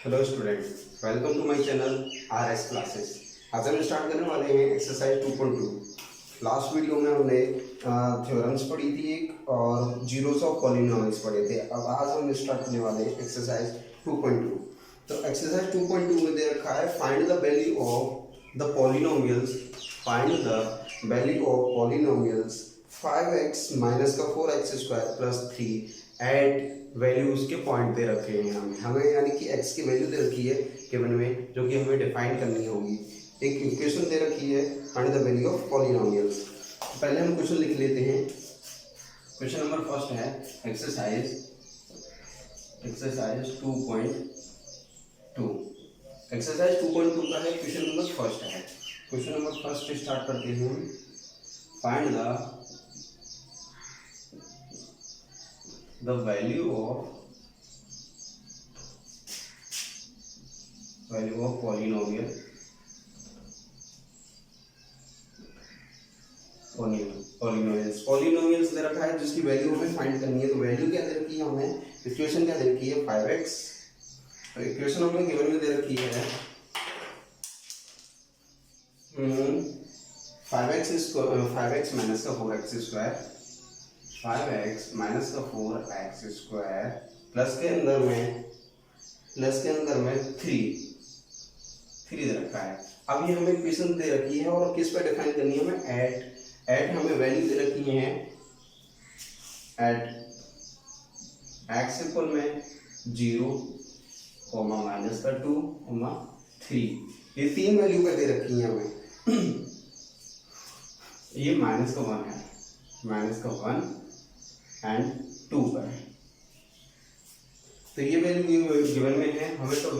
Hello student, welcome to my channel RS classes. आज हम start करने वाले हैं एक्सरसाइज 2.2। लास्ट वीडियो में हमने थ्योरम्स पढ़ी थी एक और जीरोस ऑफ पॉलिनोमियल्स पढ़े थे। अब आज हम स्टार्ट करने वाले हैं एक्सरसाइज 2.2। तो एक्सरसाइज 2.2 में दे रखा है find the value of the polynomials. Find the value of polynomials 5x minus का 4x square plus 3 at values के पॉइंट दे रखे हैं हमें यानी कि x की वैल्यू दे रखी है गिवन में, जो कि हमें डिफाइन करनी होगी। एक इक्वेशन दे रखी है find the value of polynomials. पहले हम क्वेश्चन लिख लेते हैं। क्वेश्चन नंबर फर्स्ट है एक्सरसाइज 2.2। एक्सरसाइज 2.2 का है क्वेश्चन नंबर फर्स्ट है। क्वेश्चन नंबर फर्स्ट स्टार्ट करते हैं। Find the value of polynomials दे रखा है जिसकी वैल्यू हमें फाइंड करनी है। तो वैल्यू क्या दे रखी है हमें, इक्वेशन क्या दे रखी है 5x। तो इक्वेशन हमें गिवन में दे रखी है 5x माइनस का 4x स्क्वायर 5x माइनस का 4x स्क्वायर प्लस के अंदर में 3 दे रखा है। अब ये हमें इक्वेशन दे रखी है और किस पे डिफाइन करनी है हमें एट हमें वैल्यू दे रखी है एट x इक्वल में 0 माइनस का 2 3। ये 3 वैल्यू पे दे रखी है हमें। ये माइनस का 1 है, माइनस का 1 एंड 2 पर है। तो ये वैल्यू गिवन में है हमें। तो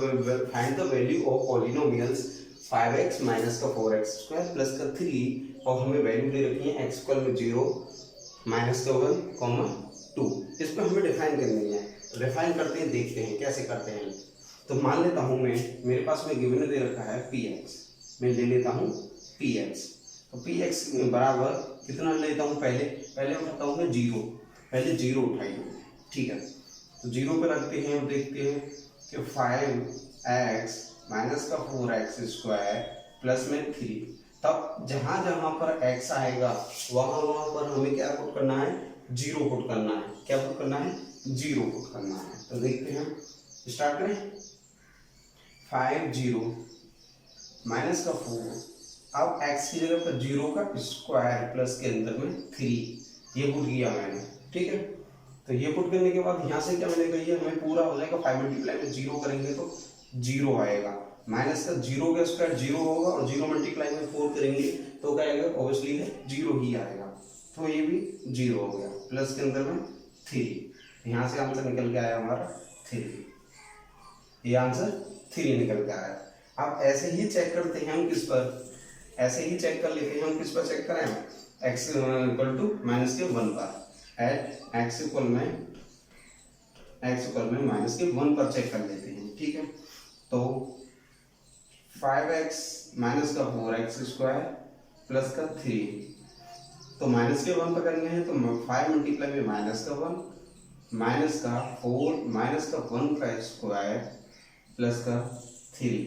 find the value of polynomials 5x minus का 4x स्क्वायर प्लस का 3 और हमें वैल्यू दे रखी है x इक्वल में 0 माइनस का 1 2। इस पर हमें डिफाइन करनी है। डिफाइन करते हैं, देखते हैं कैसे करते हैं। तो मान लेता हूँ मैं, मेरे पास में गिवन दे रखा है px। मैं ले लेता हूँ px। तो px बराबर कितना लेता हूँ, पहले उठाता हूँ मैं 0। पहले 0 उठाइए, ठीक है। तो 0 पे रखते हैं, हम देखते हैं कि 5x माइनस का 4x स्क्वायर प्लस में 3। तब जहां जहां पर x आएगा वहां पर हमें क्या पुट करना है, 0 पुट करना है। क्या पुट करना है, 0 पुट करना है। तो देखते हैं, स्टार्ट करें। 5 0 माइनस का 4, अब x की जगह पर 0 का स्क्वायर प्लस के अंदर में 3, ये पुट किया मैंने, ठीक है। तो ये पुट करने के बाद यहाँ से क्या मैंने कही है, हमें पूरा हो जाएगा। 5 मल्टीप्लाई में 0 करेंगे तो 0 आएगा। माइनस का 0 का स्क्वायर 0 होगा और 0 मल्टीप्लाई में 4 करेंगे तो क्या आएगा, ऑब्वियसली है 0 ही आएगा। तो ये भी 0 हो गया, प्लस के अंदर में 3। यहाँ से आंसर निकल के आया हमारा 3। ये आंसर 3 निकल के आया। अब ऐसे ही चेक करते हैं हम किस पर, ऐसे ही चेक कर लेते हैं हम किस पर चेक करें, x इक्वल टू माइनस के 1 पर। एट x इक्वल में माइनस के 1 पर चेक कर लेते हैं, ठीक है। तो 5x माइनस का 4x स्क्वायर प्लस का 3, तो माइनस के 1 पर करने हैं। तो 5 मल्टीप्लाई में माइनस का 1 माइनस का 4 माइनस का 1 का स्क्वायर प्लस का 3,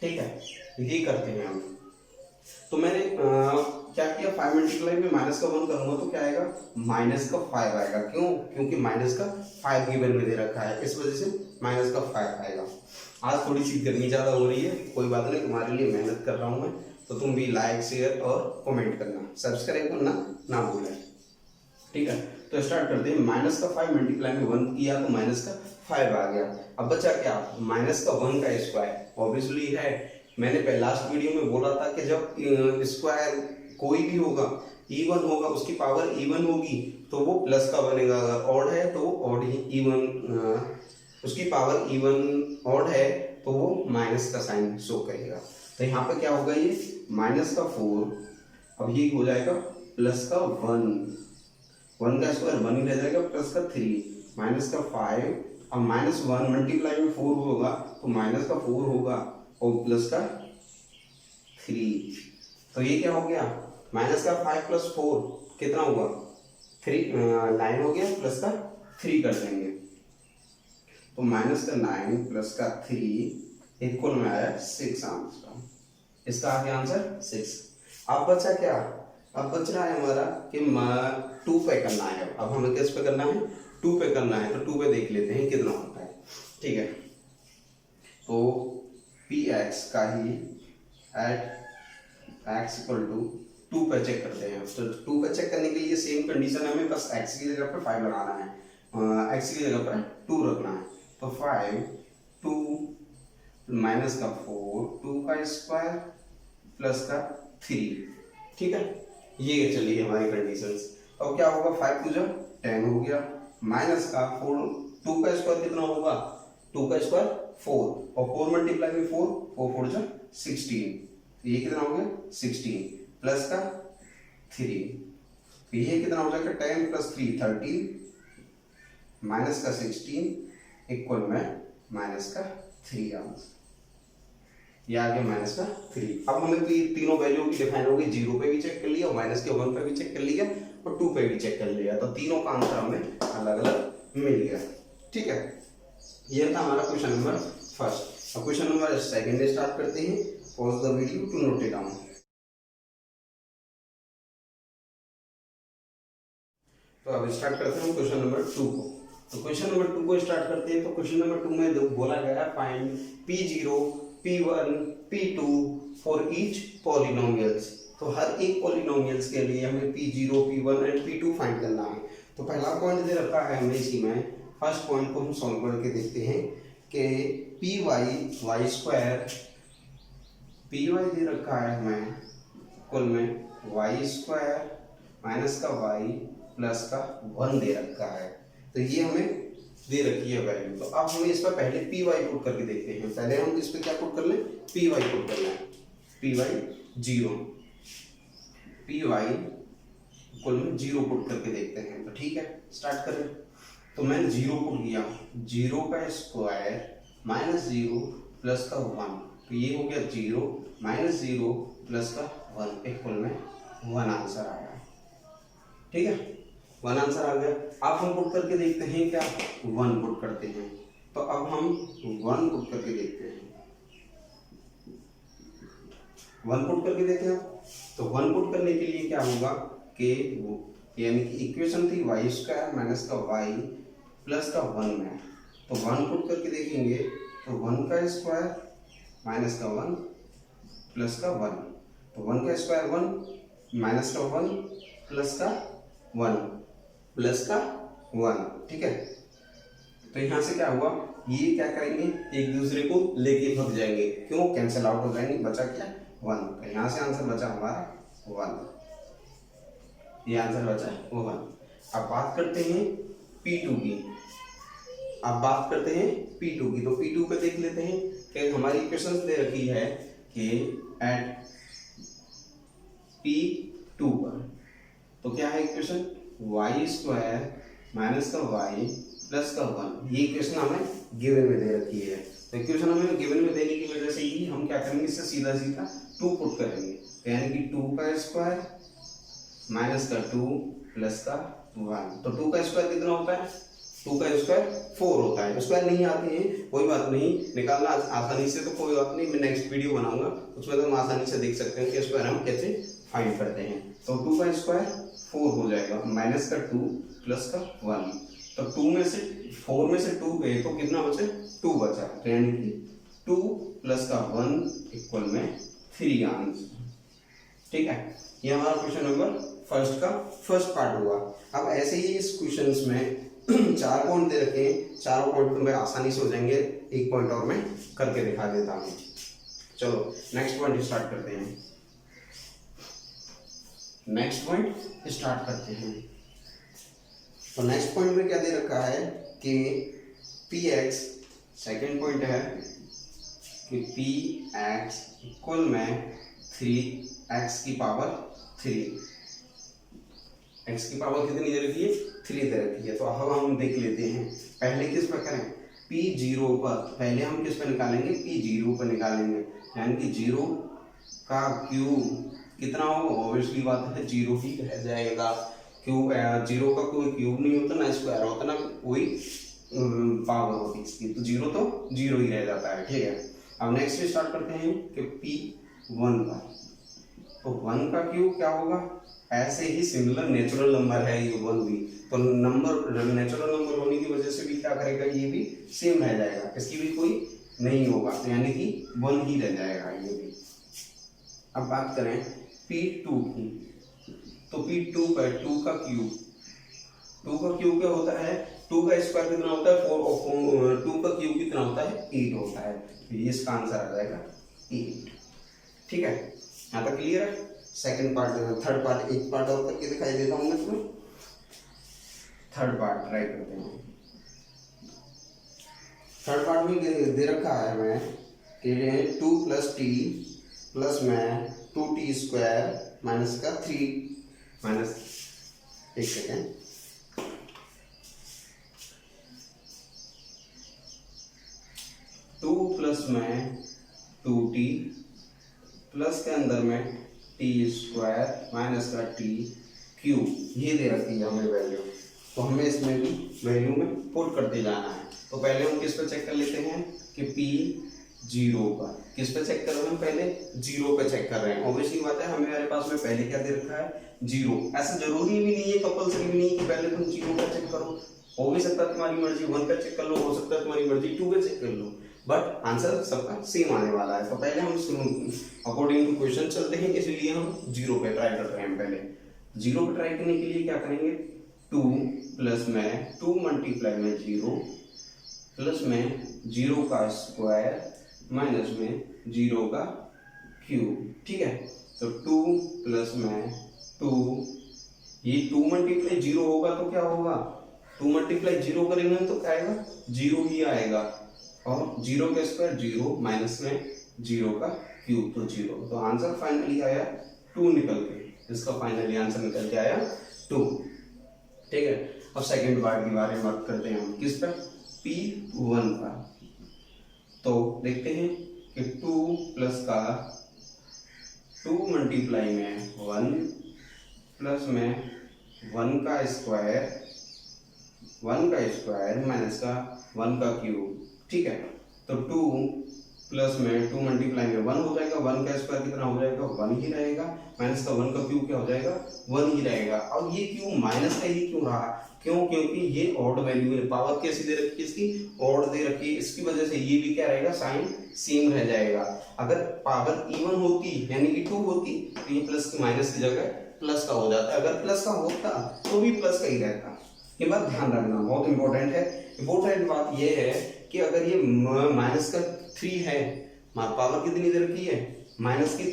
ठीक है। ये करते हैं हम। तो मैंने क्या किया, 5 मल्टीप्लाई में माइनस का 1 करूंगा तो क्या आएगा, माइनस का 5 आएगा। क्यों, क्योंकि माइनस का 5 गिवन में दे रखा है, इस वजह से माइनस का 5 आएगा। आज थोड़ी सी गर्मी ज़्यादा हो रही है, कोई बात नहीं, तुम्हारे लिए मेहनत कर रहा हूँ मैं। तो तुम भी लाइक शेयर और कमेंट करना, सब्सक्राइब करना ना भूलें, ठीक है। तो स्टार्ट करते हैं। माइनस का 5 मल्टीप्लाई में 1 किया तो माइनस का 5 आ गया। अब बचा क्या, माइनस का 1 का स्क्वायर, ऑब्वियसली है। मैंने पहले लास्ट वीडियो में बोला था कि जब स्क्वायर कोई भी होगा, इवन होगा, उसकी पावर इवन होगी तो वो प्लस का बनेगा। अगर ऑड है तो ऑड ही, इवन उसकी पावर इवन ऑड है तो वो माइनस का साइन शो करेगा। तो यहाँ पे क्या होगा, ये माइनस का 4, अब ये हो जाएगा प्लस का 1 का स्क्वायर 1 ही रह जाएगा, प्लस का 3 माइनस का 5। अब माइनस 1 मल्टीप्लाई में 4 होगा तो माइनस का 4 होगा और प्लस का 3। तो ये क्या हो गया, माइनस का 5 प्लस 4 कितना हुआ, 9 हो गया, प्लस का 3 कर देंगे तो माइनस का 9 प्लस का 3 इक्वल में आया 6 आंसर। इसका आ गया आंसर 6। अब बचा क्या, अब बच रहा है हमारा कि 2 पे करना है। अब हमें किस पे करना है, 2 पे करना है। तो 2 पे देख लेते हैं कितना होता है। ठीक है, तो पी एक्स का ही एट एक्स इक्वल टू 2 पे चेक करते हैं। तो 2 पे चेक करने के लिए सेम कंडीशन है, हमें बस x की जगह पर 5 लगाना है, x की जगह पर 2 रखना है। तो 5 2 माइनस का 4 2 का स्क्वायर प्लस का 3। ठीक है, ये चलिए हमारी कंडीशंस। अब क्या होगा, 5 टू जा 10 हो गया, माइनस का 4 2 का स्क्वायर कितना होगा, 2 का स्क्वायर 4 और 4 मल्टीप्लाई में 4 4 4 जा 16। तो ये कितना हो गया 16 प्लस का 3। तो ये कितना हो जाएगा 10 प्लस 3 13 माइनस का 16 इक्वल में माइनस का 3 आंसर। ये आ गया माइनस का 3। अब हमें तो ये तीनों वैल्यू की डिफाइन हो गई, 0 पे भी चेक कर लिया और माइनस के 1 पे भी चेक कर लिया और 2 पे भी चेक कर लिया। तो तीनों का आंसर हमें अलग अलग मिल गया। ठीक है, ये था हमारा क्वेश्चन नंबर फर्स्ट। अब क्वेश्चन नंबर सेकंड स्टार्ट करते हैं। Pause the video to note it down. तो अब स्टार्ट करते हैं क्वेश्चन नंबर 2 को। तो क्वेश्चन नंबर 2 को स्टार्ट करते हैं। तो क्वेश्चन नंबर 2 में बोला गया है find P0 P1 P2 for each polynomials. तो हर एक पॉलिनोमियल्स के लिए हमें P0 P1 and P2 find करना है। तो पहला पॉइंट दे रखा है हमें इसी में। फर्स्ट पॉइंट को हम सॉल्व करके देखते हैं कि P Y square, P Y दे रखा है हमें कुल में वाई स्क्वायर माइनस का वाई प्लस का 1 दे रखा है। तो ये हमें दे रखी है वैल्यू। तो अब हमें इस पर पहले पी वाई पुट करके देखते हैं। पहले हम इस पर क्या पुट कर लें, पी वाई पुट कर लें। पी वाई 0, पी वाई कुल में 0 पुट करके देखते हैं। तो ठीक है, स्टार्ट करें। तो मैंने 0 पुट किया, 0 का स्क्वायर माइनस 0 प्लस का 1। तो ये हो गया 0 माइनस 0 प्लस का 1 इक्वल में 1 आंसर आया। ठीक है, 1 आंसर आ गया। अब हम पुट करके देखते हैं क्या, 1 पुट करते हैं। तो अब हम 1 पुट करके देखते हैं, 1 पुट करके देखें। तो 1 पुट करने के लिए क्या होगा कि यानी कि इक्वेशन थी वाई स्क्वायर माइनस का वाई प्लस का 1 में। तो 1 पुट करके देखेंगे तो 1 का स्क्वायर माइनस का 1 प्लस का 1। तो 1 का स्क्वायर 1 माइनस का 1 प्लस का 1 प्लस का 1। ठीक है, तो यहाँ से क्या हुआ, ये क्या करेंगे एक दूसरे को लेके भग जाएंगे। क्यों, कैंसिल आउट हो जाएंगे। बचा क्या 1। तो यहाँ से आंसर बचा हमारा 1। ये आंसर बचा 1। अब बात करते हैं P2 की। अब बात करते हैं P2 की। तो P2 पे देख लेते हैं कि हमारी इक्वेशन दे रखी है कि एट P2 पर। तो क्या है इक्वेशन, वाई स्क्वायर माइनस का वाई प्लस का 1। ये इक्वेशन हमें गिवन में दे रखी है। तो इक्वेशन हमें गिवन में देने की वजह से ही हम क्या करेंगे, इससे सीधा सीधा 2 पुट करेंगे। तो यानी कि 2 का स्क्वायर माइनस का 2 प्लस का 1। तो 2 का स्क्वायर कितना होता है, 2 का स्क्वायर 4 होता है। स्क्वायर नहीं आते हैं कोई बात नहीं, निकालना आसानी से, तो कोई बात नहीं, मैं नेक्स्ट वीडियो बनाऊंगा उसमें तो हम आसानी से देख सकते हैं कि स्क्वायर हम कैसे फाइंड करते हैं। तो 2 का स्क्वायर 4 हो जाएगा माइनस का 2 प्लस का 1। तो 2 में से 4 में से 2 गए तो कितना बचे, 2 बचा। तो यानी कि 2 प्लस का 1 इक्वल में 3 आंसर। ठीक है, ये हमारा क्वेश्चन नंबर फर्स्ट का फर्स्ट पार्ट हुआ। अब ऐसे ही इस क्वेश्चन में 4 पॉइंट दे रखे हैं, चारों पॉइंट तो मैं आसानी से हो जाएंगे। एक पॉइंट और मैं करके दिखा देता हूँ। चलो नेक्स्ट पॉइंट स्टार्ट करते हैं। नेक्स्ट पॉइंट स्टार्ट करते हैं। तो नेक्स्ट पॉइंट में क्या दे रखा है कि पी एक्स, सेकेंड पॉइंट है कि पी एक्स इक्वल में 3x की पावर 3। x की पावर कितनी दे रखी है, 3 दे रखी है। तो अब हम देख लेते हैं, पहले किस पर करें, P0 पर। पहले हम किस पर निकालेंगे, P0 पर निकालेंगे। यानी कि 0 का क्यूब कितना हो, ऑब्वियसली बात है 0 ही रह जाएगा। क्यूब 0 का कोई क्यूब नहीं होता, ना स्क्वायर होता, ना कोई पावर होती है इसकी, तो जीरो तो जीरो ही रह जाता है। ठीक है, अब नेक्स्ट स्टार्ट करते हैं कि P1 का, तो 1 का क्यूब क्या होगा, ऐसे ही सिमिलर नेचुरल नंबर है ये 1 भी, तो नंबर नेचुरल नंबर होने की वजह से भी क्या करेगा, ये भी सेम रह जाएगा, इसकी भी कोई नहीं होगा, तो यानी कि 1 ही रह जाएगा ये भी। अब बात करें P2 की, तो P2 का 2 का क्यूब क्या होता है, 2 का स्क्वायर कितना होता है 4, और 2 का क्यूब कितना होता है 8 होता है, तो ये इसका आंसर आ जाएगा 8। ठीक है, यहाँ तक क्लियर है। सेकंड पार्ट, थर्ड पार्ट, एक पार्ट और करके दिखाई देता हूँ मैं तुम्हें। थर्ड पार्ट ट्राई करते हैं। थर्ड पार्ट में दे रखा है मैं कि 2 + t प्लस में 2t स्क्वायर माइनस का 3 माइनस, एक सेकेंड, 2 प्लस में 2t प्लस के अंदर में t स्क्वायर माइनस का t क्यूब, ये दे रखी है हमें वैल्यू, तो हमें इसमें भी वैल्यू में पुट करते जाना है। तो पहले हम किस पे चेक कर लेते हैं कि P0 का, किस पे चेक कर रहे हैं, पहले 0 पे चेक कर रहे हैं। ऑब्वियसली बात है, हमें पास में पहले क्या दे रखा है 0, ऐसा जरूरी भी नहीं है, कंपल्सरी भी नहीं है कि पहले तुम 0 का चेक करो, हो भी सकता है तुम्हारी मर्जी 1 का चेक कर लो, हो सकता है तुम्हारी मर्जी 2 का चेक कर लो, बट आंसर सबका सेम आने वाला है। तो पहले हम अकॉर्डिंग टू क्वेश्चन चलते हैं, इसलिए हम 0 पे ट्राई कर रहे हैं। पहले 0 पे ट्राई करने के लिए क्या करेंगे, 2 प्लस में 2 मल्टीप्लाई में 0 प्लस में 0 का स्क्वायर माइनस में 0 का क्यूब। ठीक है, तो 2 प्लस में 2, ये 2 मल्टीप्लाई 0 होगा तो क्या होगा, 2 मल्टीप्लाई 0 करेंगे तो क्या आएगा, 0 ही आएगा, और 0 का स्क्वायर 0 माइनस में 0 का क्यूब तो 0, तो आंसर फाइनली आया 2 निकल के, इसका फाइनली आंसर निकल के आया 2। ठीक है, अब सेकंड पार्ट के बारे में बात करते हैं हम, किस पर, P1 का। तो देखते हैं कि 2 प्लस का 2 मल्टीप्लाई में 1 प्लस में 1 का स्क्वायर माइनस का 1 का क्यूब। ठीक है, तो 2 प्लस में 2 मल्टीप्लाई में 1 हो जाएगा, 1 का स्क्वायर कितना हो जाएगा 1 ही रहेगा, माइनस का 1 का क्यूब क्या हो जाएगा 1 ही रहेगा। अब ये क्यूब माइनस का ही क्यों रहा, क्यों, क्योंकि ये ऑड वैल्यू है, पावर कैसी दे रखी है इसकी, ऑड दे रखी है, इसकी वजह से ये भी क्या रहेगा, साइन सेम रह जाएगा। अगर पावर इवन होती यानी कि 2 होती तो ये प्लस की माइनस की जगह प्लस का हो जाता, अगर प्लस का होता तो भी प्लस का ही रहता। ये बात ध्यान रखना, बहुत इंपॉर्टेंट है। इंपॉर्टेंट बात ये है कि अगर ये माइनस का 3 है, पावर कितनी दे रखी है, माइनस की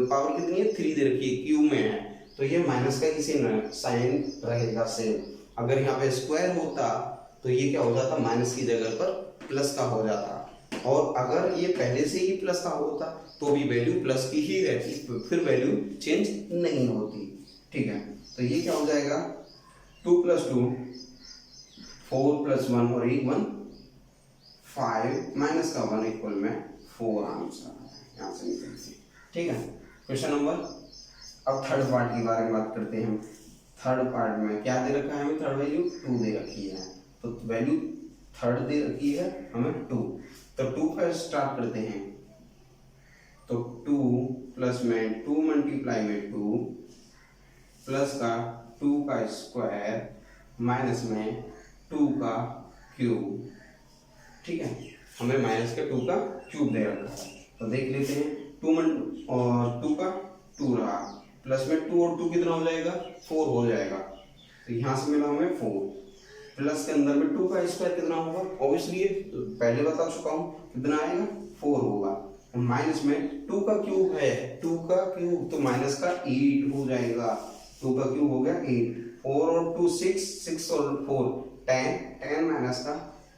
पावर कितनी है 3 दे रखी है, क्यूब में है, तो ये माइनस का ही साइन रहेगा सेम। अगर यहाँ पे स्क्वायर होता तो ये क्या हो जाता, माइनस की जगह पर प्लस का हो जाता, और अगर ये पहले से ही प्लस का होता तो भी वैल्यू प्लस की ही रहती, फिर वैल्यू चेंज नहीं होती। ठीक है, तो ये क्या हो जाएगा 2 + 2 4 + 1 और 1 5 माइनस का 1 इक्वल में 4 आंसर यहाँ से निकलती। ठीक है, क्वेश्चन नंबर, अब थर्ड पार्ट के बारे में बात करते हैं। थर्ड पार्ट में क्या दे रखा है हमें, थर्ड वैल्यू 2 दे रखी है, तो वैल्यू थर्ड दे रखी है हमें 2, तो 2 का स्टार्ट करते हैं। तो 2 प्लस में 2 मल्टीप्लाई में 2 प्लस का 2 का स्क्वायर माइनस में 2 का क्यूब। ठीक है, हमें माइनस के 2 का क्यूब दे रखा है, तो देख लेते हैं 2 और 2 का 2 रहा, प्लस में 2 और 2 कितना हो जाएगा 4 हो जाएगा, तो यहाँ से मिला हमें 4, प्लस के अंदर में 2 का स्क्वायर कितना होगा, ऑब्वियसली पहले बता चुका हूँ कितना आएगा 4 होगा, माइनस में 2 का क्यूब है, 2 का क्यूब तो माइनस का 8 हो जाएगा, 2 का क्यूब हो गया 8, 4 और 2 6, 6 और 4 10, 10 माइनस का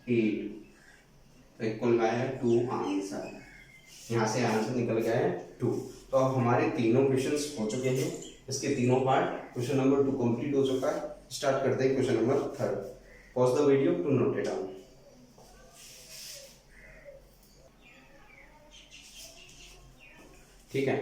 8, तो इक्वल में आया 2 आंसर, यहाँ से आंसर निकल गया है 2। तो अब हमारे तीनों क्वेश्चंस हो चुके हैं, इसके तीनों पार्ट, क्वेश्चन नंबर 2 कंप्लीट हो चुका है। स्टार्ट करते हैं question number 3। Pause the video to note it down. ठीक है,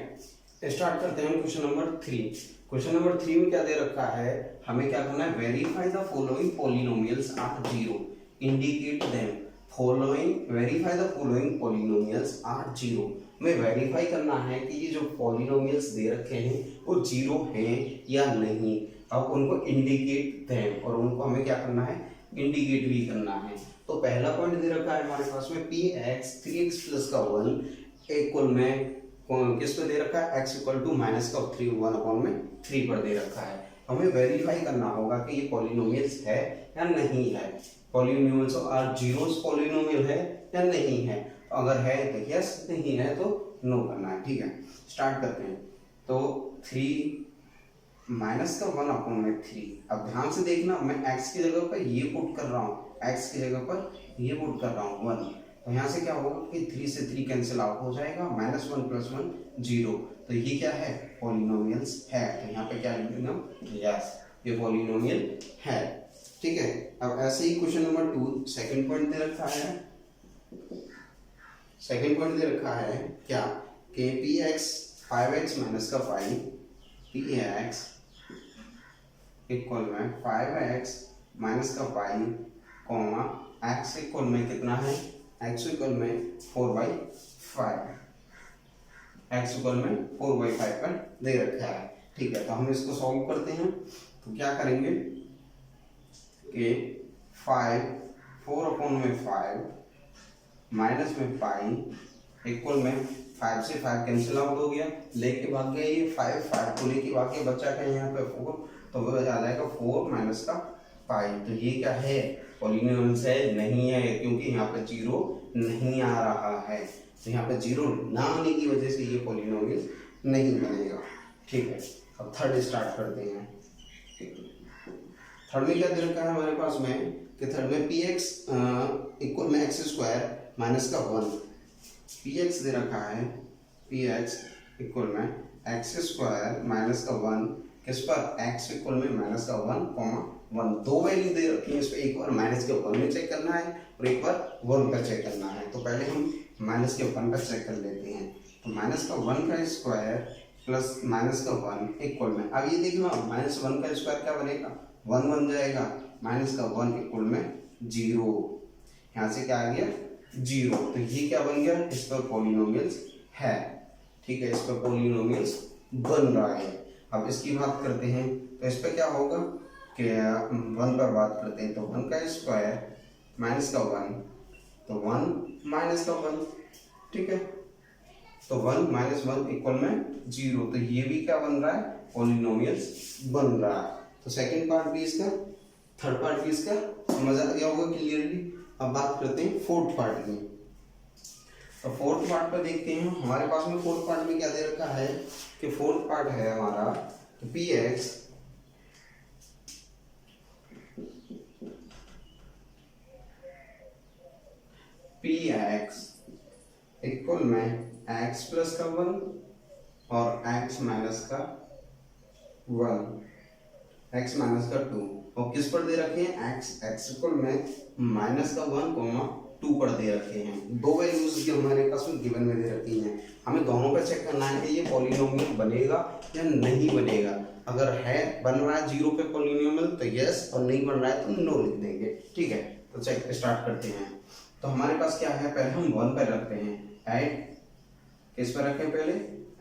स्टार्ट करते हैं क्वेश्चन नंबर 3। क्वेश्चन नंबर 3 में क्या दे रखा है, हमें क्या करना है, verify the following polynomials of 0। Indicate them, following, verify the following polynomials are zero. हमें वेरीफाई करना है कि ये जो पॉलिनोमियल्स दे रखे हैं वो जीरो हैं या नहीं। अब उनको इंडिकेट देम, और उनको हमें क्या करना है, इंडिकेट भी करना है। तो पहला पॉइंट दे रखा है हमारे पास में पी एक्स 3x प्लस का 1 इक्वल में किस पे दे रखा है, x इक्वल टू माइनस का 3 1/3 पर दे रखा है। हमें वेरीफाई करना होगा कि ये पॉलिनोमियल्स है या नहीं है, पॉलिनोमियल्स आर जीरोस पॉलिनोमियल है या नहीं है। तो अगर है तो यस, नहीं है तो नो करना है। ठीक है, स्टार्ट करते हैं। तो 3 माइनस का 1/3। अब ध्यान से देखना, मैं x की जगह पर ये पुट कर रहा हूँ, x की जगह पर ये पुट कर रहा हूँ 1। तो यहाँ से क्या होगा कि 3 से 3 कैंसिल आउट हो जाएगा, -1 + 1 0। तो ये क्या है, पॉलिनोमियल्स है। तो यहाँ पे क्या लिखेंगे हम, यस ये पॉलिनोमियल है। ठीक है, अब ऐसे ही क्वेश्चन नंबर 2 सेकंड पॉइंट दे रखा है। सेकंड पॉइंट दे रखा है क्या, कि px 5x माइनस का 5, px इक्वल में 5x माइनस का 5 कॉमा x इक्वल में कितना है, x इक्वल में 4/5, x इक्वल में 4/5 पर दे रखा है। ठीक है, तो हम इसको सॉल्व करते हैं। तो क्या करेंगे कि 4/5 माइनस में 5 इक्वल में 5 से 5 कैंसिल आउट हो गया, लेके भाग गया ये 5 को लेके भाग गया, बचा क्या यहाँ पे 4, तो वो आ जाएगा 4 माइनस का 5। तो ये क्या है, पॉलिनोमियल्स है, नहीं है, क्योंकि यहाँ पे जीरो नहीं आ रहा है। तो यहाँ पे जीरो ना आने की वजह से ये पॉलिनोमियल नहीं बनेगा। ठीक है, अब थर्ड स्टार्ट करते हैं। थर्ड में क्या दे रखा है हमारे पास में, कि थर्ड में px इक्वल में x² माइनस का 1। px दे रखा है, px इक्वल में x² माइनस का 1 किस पर, x इक्वल में माइनस का 1, 2 वैल्यू दे रखी है। इस पर एक बार माइनस के 1 में चेक करना है और एक बार 1 पर चेक करना है। तो पहले हम माइनस के 1 पर चेक कर लेते हैं। तो माइनस का 1 का स्क्वायर प्लस माइनस का 1 इक्वल में, अब ये देखना -1 का स्क्वायर क्या बनेगा, 1 बन जाएगा, माइनस का 1 इक्वल में 0। यहाँ से क्या आ गया, 0। तो ये क्या बन गया, इस पर पॉलिनोमियल्स है। ठीक है, इस पर पॉलिनोमियल्स बन रहा है। अब इसकी बात करते हैं, तो इस पर क्या होगा कि 1 पर बात करते हैं। तो 1 का स्क्वायर माइनस का 1, तो 1 माइनस का 1। ठीक है, तो 1 - 1 इक्वल में 0। तो ये भी क्या बन रहा है, पॉलिनोमियल्स बन रहा है। तो सेकंड पार्ट भी इसका, थर्ड पार्ट भी इसका समझ आ गया होगा क्लियरली। अब बात करते हैं फोर्थ पार्ट में। तो फोर्थ पार्ट पर देखते हैं हमारे पास में, फोर्थ पार्ट में क्या दे रखा है कि फोर्थ पार्ट है हमारा तो px इक्वल में x प्लस का 1 और x माइनस का 1, x माइनस का 2, और किस पर दे रखे हैं, x इक्वल में माइनस का 1, 2 पर दे रखे हैं। दो वैल्यूज जो हमारे पास में गिवन में दे रखी हैं, हमें दोनों पर चेक करना है कि ये पॉलिनोमियल बनेगा या नहीं बनेगा। अगर है, बन रहा है 0 पे पॉलिनोमियल तो यस, और नहीं बन रहा है तो नो लिख देंगे। ठीक है, तो चेक स्टार्ट करते हैं। तो हमारे पास क्या है, पहले हम 1 पर रखते हैं, एट किस पर रखें, पहले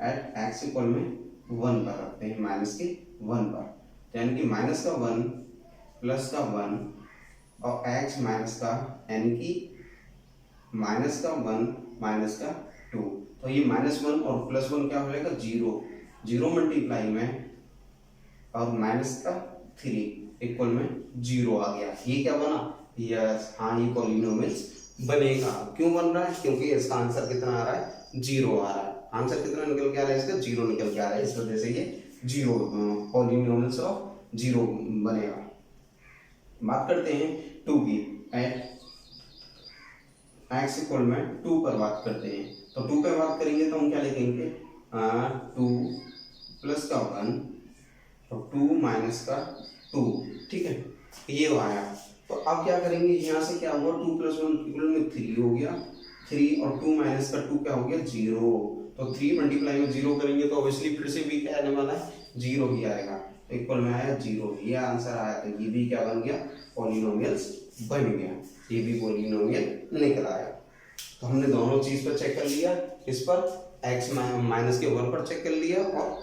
एट x इक्वल में 1 पर रखते हैं, माइनस के 1 पर, यानी कि माइनस का 1 प्लस का 1 और x माइनस का, यानी कि माइनस का 1 माइनस का 2। तो ये -1 और +1 क्या हो जाएगा, 0 मल्टीप्लाई में और माइनस का 3 इक्वल में 0 आ गया। ये क्या बना, यस, हाँ ये पॉलिनोमियल्स बनेगा। क्यों बन रहा है, क्योंकि इसका आंसर कितना आ रहा है, 0 आ रहा है। आंसर कितना निकल के आ रहा है, इसका 0 निकल के आ रहा है, इस वजह से ये 0 पॉलिनोमियल्स ऑफ 0 बनेगा। बात करते हैं 2 की, एट x इक्वल में 2 पर बात करते हैं। तो 2 पर बात करेंगे तो हम क्या लिखेंगे, 2 प्लस का 1 और 2 माइनस का 2। ठीक है, ये आया। तो अब क्या करेंगे, यहाँ से क्या होगा, 2 + 1 इक्वल में 3 हो गया, 3 और 2 माइनस का 2 क्या हो गया, 0। तो 3 मल्टीप्लाई में 0 करेंगे तो ऑब्वियसली फिर से भी क्या आने वाला है, 0 ही आएगा। इक्वल में आया 0, ये आंसर आया। तो ये भी क्या बन गया, पॉलिनोमियल्स बन गया। ये भी पॉलिनोमियल निकल आया। तो हमने दोनों चीज पर चेक कर लिया, इस पर x माइनस के 1 पर चेक कर लिया और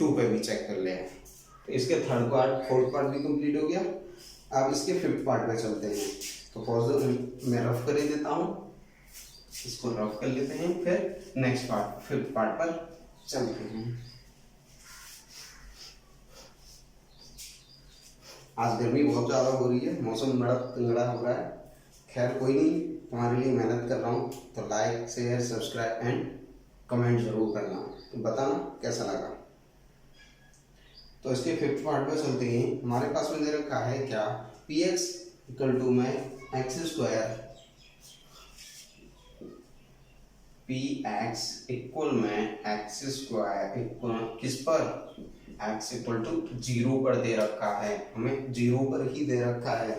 2 पे भी चेक कर लिया। तो इसके थर्ड पार्ट फोर्थ पार्ट भी कंप्लीट हो गया। अब इसके फिफ्थ पार्ट पे चलते हैं। तो पॉज मैं रफ कर ही देता हूँ, इसको रफ कर लेते हैं, फिर नेक्स्ट पार्ट फिफ्थ पार्ट पर चलते हैं। आज गर्मी बहुत ज़्यादा हो रही है, मौसम बड़ा तंगड़ा हो रहा है। खैर कोई नहीं, तुम्हारे लिए मेहनत कर रहा हूँ, तो like share subscribe and comment जरूर करना, तो बताना कैसा लगा। तो इसके फिफ्थ पार्ट पे चलते हैं। हमारे पास में दे रखा है क्या, पी एक्स इक्वल टू में x square, P X equal में एक्स स्क्वायर इक्वल किस पर, एक्स इक्वल टू 0 पर दे रखा है, हमें 0 पर ही दे रखा है,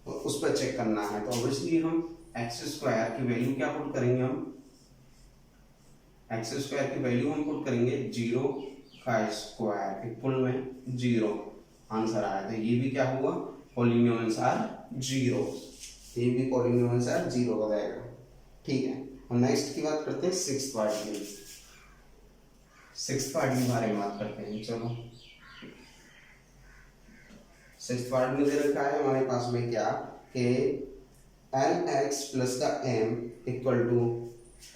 तो उस पर चेक करना है। तो ऑब्वियसली हम एक्स स्क्वायर की वैल्यू क्या पुट करेंगे, हम एक्स स्क्वायर की वैल्यू हम पुट करेंगे 0 का स्क्वायर इक्वल में 0, आंसर आया। तो ये भी क्या हुआ, पॉलिनोमियल्स आर 0, ये भी पॉलिनोमियल्स आर 0 हो जाएगा। ठीक है, और नेक्स्ट की बात करते हैं सिक्स्थ पार्ट की। सिक्स्थ पार्ट के बारे में बात करते हैं। चलो सिक्स्थ पार्ट में दे रखा है हमारे पास में क्या, कि एल एक्स प्लस का M equal to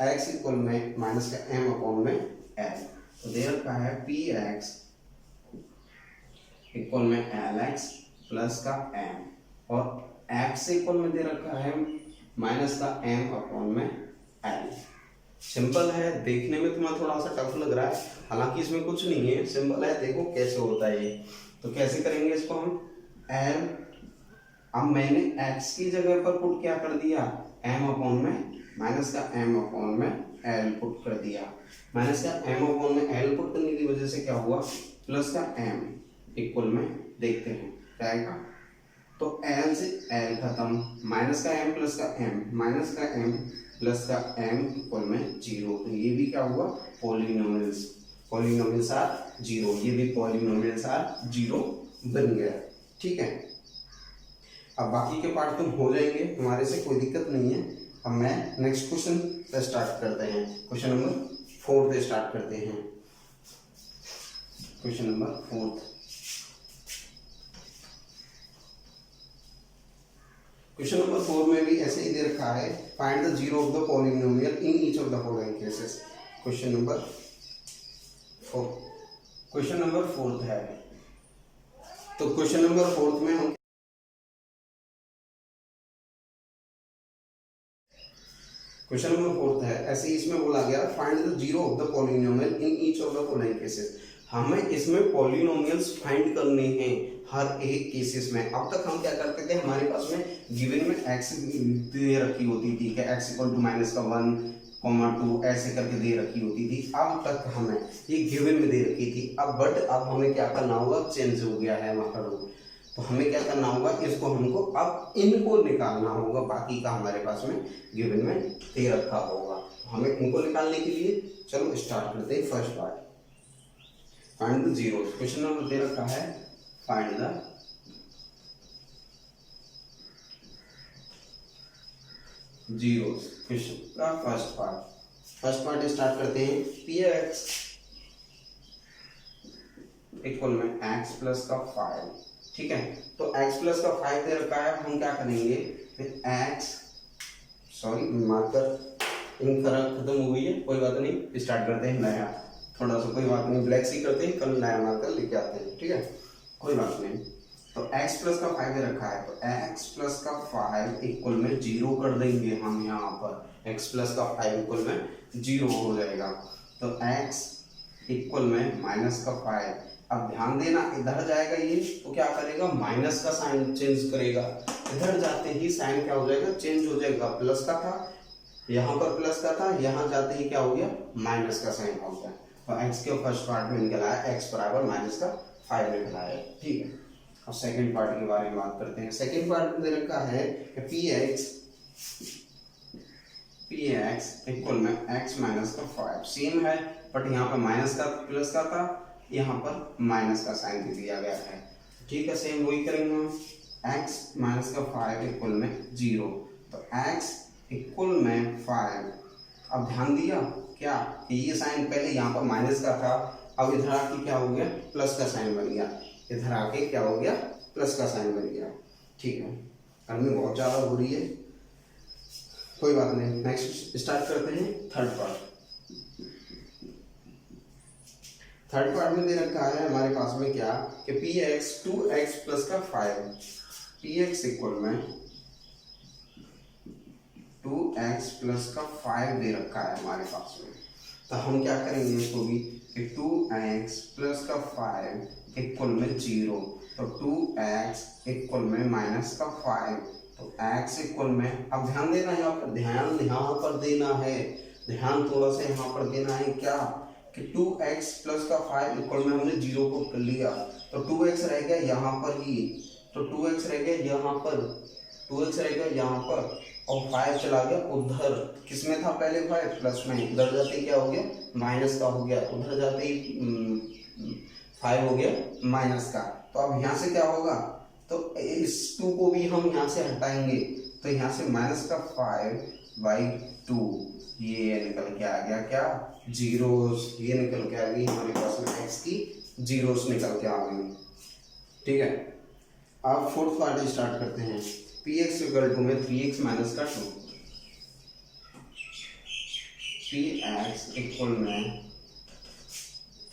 X equal में माइनस का एम अपॉन में एल। तो दे रखा है पी एक्स इक्वल में एल एक्स प्लस का एम, और एक्स इक्वल में दे रखा है माइनस का एम अपॉन में एल। सिंपल है, देखने में तुम्हें थोड़ा सा टफ लग रहा है, हालांकि इसमें कुछ नहीं है, सिंपल है। देखो कैसे होता है ये, तो कैसे करेंगे इसको हम, एल, अब मैंने x की जगह पर पुट क्या कर दिया, m अपॉन में माइनस का m अपॉन में l पुट कर दिया। माइनस का m अपॉन में l पुट करने की वजह से क्या हुआ, प्लस का m इक्वल में, देखते हैं क्या आएगा। तो l से l खत्म, माइनस का m प्लस का m, माइनस का m प्लस का m इक्वल में 0। तो ये भी क्या हुआ, पॉलिनोमियल्स, पॉलिनोमियल्स आर 0, ये भी पॉलिनोमियल्स आर 0 बन गया। ठीक है, अब बाकी के पार्ट तुम हो जाएंगे, तुम्हारे से कोई दिक्कत नहीं है। अब मैं नेक्स्ट क्वेश्चन से स्टार्ट करते हैं, क्वेश्चन नंबर 4 से स्टार्ट करते हैं। क्वेश्चन नंबर 4, क्वेश्चन नंबर 4 में भी ऐसे ही दे रखा है, find the zero of the polynomial in each of the following cases. Question number 4, question number 4 है। तो क्वेश्चन नंबर 4 में हम क्वेश्चन नंबर 4 है, ऐसे ही इसमें बोला गया find the zero of the polynomial in each of the following cases. हमें इसमें पॉलिनोमियल्स फाइंड करने हैं हर एक केसेस में। अब तक हम क्या करते थे, हमारे पास में गिवन में x दे रखी होती थी, x इक्वल टू माइनस का 1, 2 ऐसे करके दे रखी होती थी। अब तक हमें ये गिवन में दे रखी थी, अब हमें क्या करना होगा, चेंज हो गया है वहाँ पर रूल। तो हमें क्या करना होगा, इसको हमको अब इनको निकालना होगा, बाकी का हमारे पास में गिवन में दे रखा होगा। तो हमें इनको निकालने के लिए चलो स्टार्ट करते हैं first part, find the zero. Question number दे रखा है फाइंड द जीरो। क्वेश्चन का फर्स्ट पार्ट स्टार्ट करते हैं। पी एक्स इक्वल में एक्स प्लस का 5, ठीक है। तो x प्लस का 5 दे रखा है, हम क्या करेंगे, फिर x, सॉरी मार्कर इंक खत्म हो गई है, कोई बात नहीं, स्टार्ट करते हैं नया, थोड़ा सा कोई बात नहीं, ब्लैक सी करते हैं, कल नया मार्कर लेके आते हैं, ठीक है, कोई बात नहीं। तो x प्लस का 5 दे रखा है, तो x प्लस का 5 इक्वल में 0 कर देंगे हम यहाँ पर, x प्लस का 5 इक्वल में 0 हो जाएगा। तो x इक्वल में माइनस का 5, अब ध्यान देना इधर जाएगा ये, तो क्या करेगा, माइनस का साइन चेंज करेगा, इधर जाते ही साइन क्या हो जाएगा, चेंज हो जाएगा। प्लस का था, यहाँ पर प्लस का था, यहाँ जाते ही क्या हो गया, माइनस का साइन हो गया। तो x के फर्स्ट पार्ट में निकला है x बराबर माइनस का 5 निकला है, ठीक है। अब सेकंड पार्ट के बारे में बात करते हैं। सेकंड पार्ट में दे रखा है पी एक्स इक्वल में x माइनस का 5, सेम है, बट यहाँ पर माइनस का प्लस का था, यहाँ पर माइनस का साइन दे दिया गया है, ठीक है। सेम वही करेंगे हम, x माइनस का 5 इक्वल में 0। तो x इक्वल में 5। अब ध्यान दिया क्या कि ये साइन पहले यहाँ पर माइनस का था, अब इधर आके क्या हो गया, प्लस का साइन बन गया। इधर आके क्या हो गया, प्लस का साइन बन गया। ठीक है, गर्मी बहुत ज़्यादा हो रही है, कोई बात नहीं। नेक्स्ट स्टार्ट करते हैं थर्ड पार्ट। थर्ड पार्ट में दे रखा है हमारे पास में क्या कि पी एक्स 2x प्लस का 5, पी एक्स इक्वल में 2x प्लस का 5 दे रखा है हमारे पास में। तो हम क्या करेंगे इसको भी कि 2x प्लस का 5 इक्वल में 0, तो 2x इक्वल में माइनस का 5, तो x इक्वल में, अब ध्यान देना है, यहाँ पर ध्यान यहाँ पर देना है, ध्यान थोड़ा सा यहाँ पर देना है क्या कि 2x प्लस का 5 इक्वल में हमने 0 को कर लिया, तो 2x रह गया यहाँ पर ही, तो 2x रह गया यहाँ पर, 2x रह गया यहाँ पर, और 5 चला गया उधर, किसमें था पहले 5 प्लस में, उधर जाते ही क्या हो गया, माइनस का हो गया, उधर जाते ही 5 हो गया माइनस का। तो अब यहाँ से क्या होगा, तो इस 2 को भी हम यहाँ से हटाएंगे, तो यहाँ से माइनस का 5/2, ये निकल के आ गया क्या, जीरोस, ये निकल के आ गई हमारे पास में x की जीरोस निकल के आ गई। ठीक है, अब फोर्थ पार्ट स्टार्ट करते हैं। पी एक्स इक्वल टू में 3x माइनस का 2, पी एक्स इक्वल में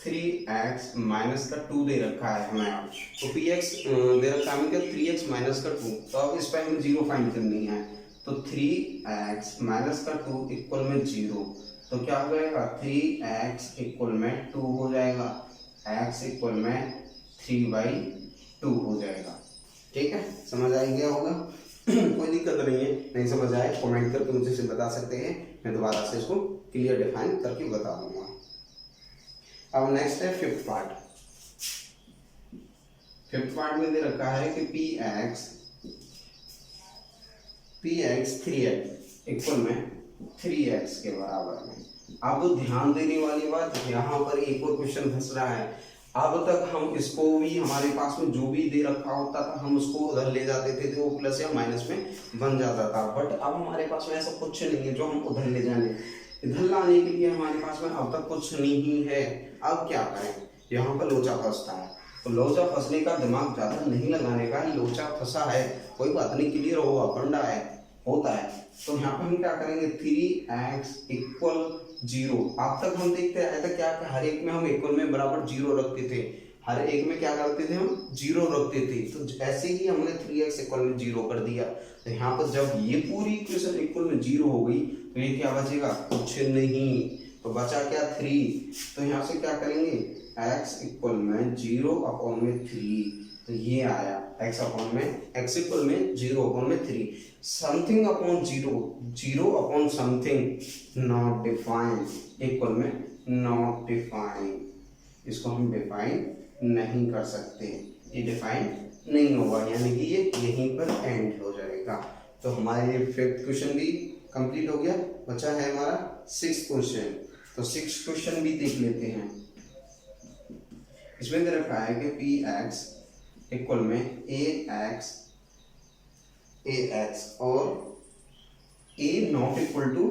3x माइनस का 2 दे रखा है हमें, तो पी एक्स दे रखा है हमें 3x माइनस का 2, तो अब इस पर हमें 0 फाइंड करनी है, तो 3x माइनस का 2 इक्वल में 0, तो क्या हो जाएगा, 3x इक्वल में 2 हो जाएगा, x इक्वल में 3/2 हो जाएगा। ठीक है, समझ आ गया होगा कोई दिक्कत नहीं है, नहीं समझ आए कमेंट करके मुझे बता सकते हैं, मैं दोबारा से इसको क्लियर डिफाइन करके बता दूंगा। अब नेक्स्ट है फिफ्थ पार्ट। फिफ्थ पार्ट में दे रखा है कि पी एक्स 3x इक्वल में 3x के बराबर में। अब ध्यान देने वाली बात, यहाँ पर एक और क्वेश्चन फंस रहा है। अब तक हम इसको भी, हमारे पास में जो भी दे रखा होता था हम उसको उधर ले जाते थे, तो वो प्लस या माइनस में बन जाता था, बट अब हमारे पास में ऐसा कुछ नहीं है जो हम उधर ले जाने, इधर लाने के लिए हमारे पास में अब तक कुछ नहीं है। अब क्या करें, यहाँ पर लोचा फंसता है, तो लोचा फंसने का दिमाग ज़्यादा नहीं लगाने का, लोचा फंसा है कोई बात नहीं, क्लियर होगा, फंडा है, होता है। तो यहाँ पर हम क्या करेंगे, 3x इक्वल 0। अब तक हम देखते आए थे क्या, हर एक में हम इक्वल में बराबर 0 रखते थे, हर एक में क्या करते थे, हम 0 रखते थे। तो ऐसे ही हमने 3x इक्वल में 0 कर दिया, तो यहाँ पर जब ये पूरी इक्वेशन इक्वल में 0 हो गई, तो ये क्या बचेगा, कुछ नहीं, तो बचा क्या, 3। तो यहाँ से क्या करेंगे, x इक्वल में 0/3, तो ये आया x इक्वल में 0/3, something upon 0 something not define equal में नॉट डिफाइन, इसको हम डिफाइन नहीं कर सकते, ये डिफाइन नहीं होगा, यानी कि ये यहीं पर एंड हो जाएगा। तो हमारे फिफ्थ क्वेश्चन भी कंप्लीट हो गया, बचा है हमारा सिक्स्थ क्वेश्चन। तो सिक्स्थ क्वेश्चन भी देख लेते हैं। इसमें दे रखा है कि पी एक्स इक्वल में ax और a नॉट इक्वल टू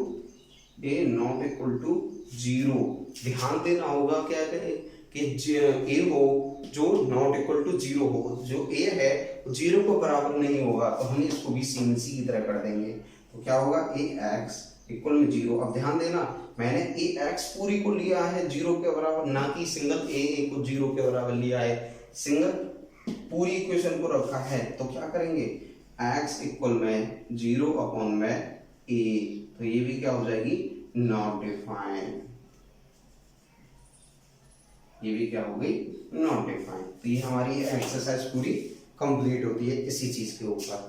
0। ध्यान देना होगा क्या करें कि a हो जो नॉट इक्वल टू 0 हो, जो a है वो 0 को बराबर नहीं होगा, तो हम इसको भी सेम इसी की तरह कर देंगे, तो क्या होगा, ax इक्वल में 0। अब ध्यान देना, मैंने ax पूरी को लिया है 0 के बराबर, ना कि सिंगल a को 0 के बराबर लिया है, सिंगल पूरी इक्वेशन को रखा है। तो क्या करेंगे, x इक्वल में 0/a, तो ये भी क्या हो जाएगी, नॉट डिफाइन, ये भी क्या हो गई, नॉट डिफाइन। तो ये हमारी एक्सरसाइज पूरी कंप्लीट होती है इसी चीज के ऊपर।